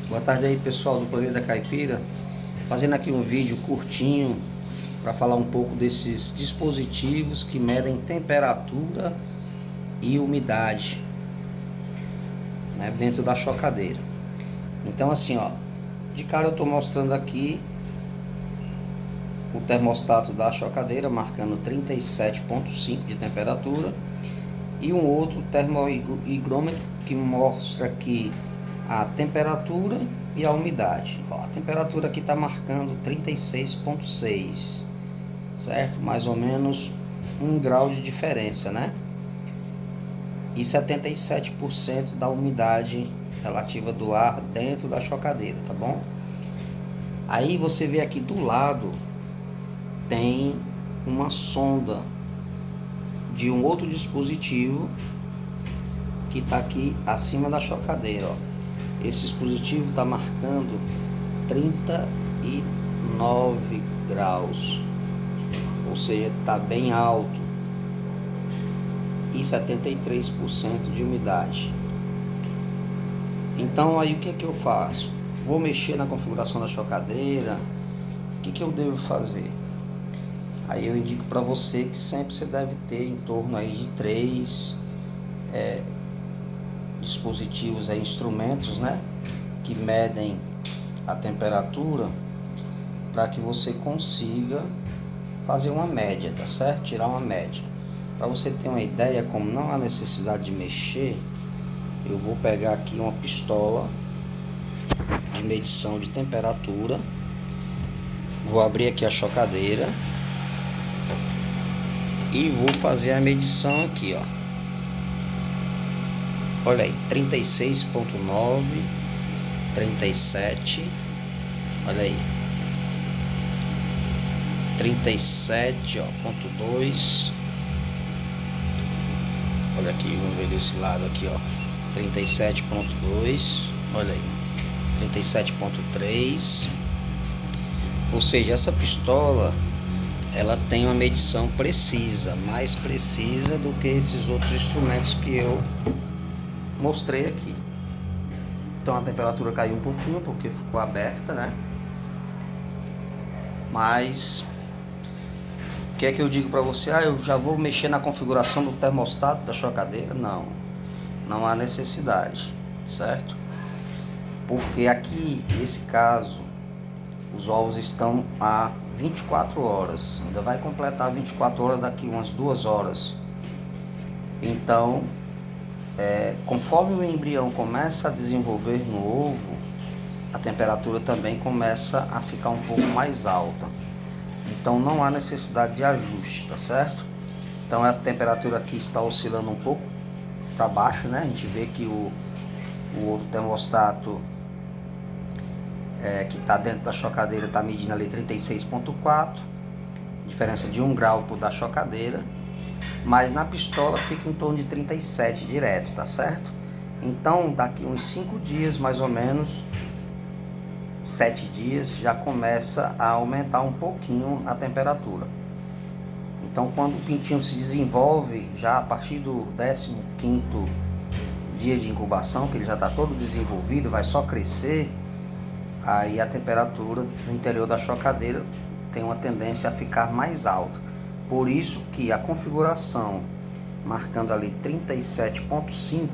Boa tarde aí, pessoal do Planeta Caipira, fazendo aqui um vídeo curtinho para falar um pouco desses dispositivos que medem temperatura e umidade, né, dentro da chocadeira. Então assim, ó, de cara eu estou mostrando aqui o termostato da chocadeira marcando 37,5 de temperatura e um outro termohigrômetro que mostra aqui a temperatura e a umidade. Ó, a temperatura aqui está marcando 36,6, certo? Mais ou menos 1 grau de diferença, né? E 77% da umidade relativa do ar dentro da chocadeira, tá bom? Aí você vê aqui do lado tem uma sonda de um outro dispositivo que está aqui acima da chocadeira, ó. Esse dispositivo está marcando 39 graus, ou seja, está bem alto, e 73% de umidade. Então aí o que é que eu faço? Vou mexer na configuração da chocadeira. O que eu devo fazer? Aí eu indico para você que sempre você deve ter em torno aí de 3 dispositivos, instrumentos, né, que medem a temperatura, para que você consiga fazer uma média, tá certo? Tirar uma média. Para você ter uma ideia, como não há necessidade de mexer, eu vou pegar aqui uma pistola de medição de temperatura, vou abrir aqui a chocadeira e vou fazer a medição aqui, ó. Olha aí, 36,9, 37, olha aí, 37, ó, ponto 2. Olha aqui, vamos ver desse lado aqui, ó, 37,2, olha aí, 37,3. Ou seja, essa pistola ela tem uma medição precisa, mais precisa do que esses outros instrumentos que eu mostrei aqui. Então a temperatura caiu um pouquinho porque ficou aberta, né? Mas o que é que eu digo para você? Eu já vou mexer na configuração do termostato da chocadeira? Não há necessidade, certo? Porque aqui, nesse caso, os ovos estão a 24 horas. Ainda vai completar 24 horas daqui umas 2 horas. Então, conforme o embrião começa a desenvolver no ovo, a temperatura também começa a ficar um pouco mais alta. Então não há necessidade de ajuste, tá certo? Então a temperatura aqui está oscilando um pouco para baixo, né? A gente vê que o ovo termostato que está dentro da chocadeira está medindo ali 36,4, diferença de 1 grau por da chocadeira. Mas na pistola fica em torno de 37 direto, tá certo? Então daqui uns 5 dias mais ou menos, 7 dias, já começa a aumentar um pouquinho a temperatura. Então quando o pintinho se desenvolve, já a partir do 15º dia de incubação, que ele já está todo desenvolvido, vai só crescer, aí a temperatura no interior da chocadeira tem uma tendência a ficar mais alta. Por isso que a configuração marcando ali 37,5,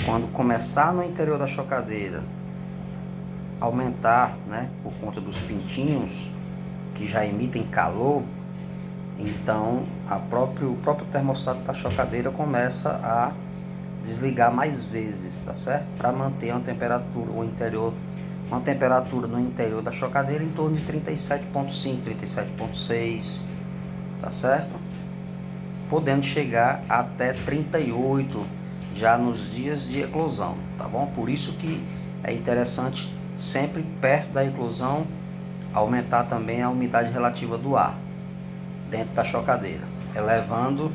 quando começar no interior da chocadeira aumentar, né, por conta dos pintinhos que já emitem calor, então o próprio termostato da chocadeira começa a desligar mais vezes, tá certo? Para manter uma temperatura no interior da chocadeira em torno de 37,5, 37,6, tá certo? Podendo chegar até 38 já nos dias de eclosão, tá bom? Por isso que é interessante sempre perto da eclosão aumentar também a umidade relativa do ar dentro da chocadeira, elevando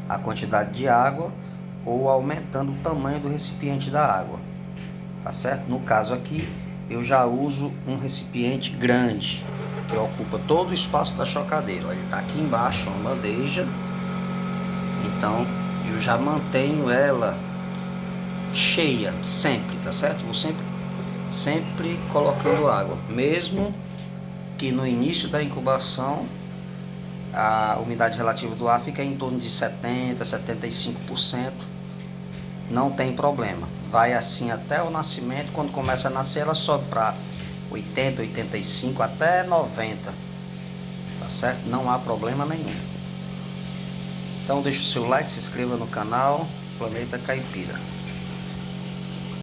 a quantidade de água ou aumentando o tamanho do recipiente da água, tá certo? No caso aqui eu já uso um recipiente grande que ocupa todo o espaço da chocadeira. Ele está aqui embaixo, uma bandeja. Então eu já mantenho ela cheia, sempre, tá certo? Vou sempre colocando água, mesmo que no início da incubação a umidade relativa do ar fica em torno de 70, 75%, não tem problema. Vai assim até o nascimento, quando começa a nascer ela sobe para 80, 85 até 90, tá certo? Não há problema nenhum. Então deixa o seu like, se inscreva no canal Planeta Caipira.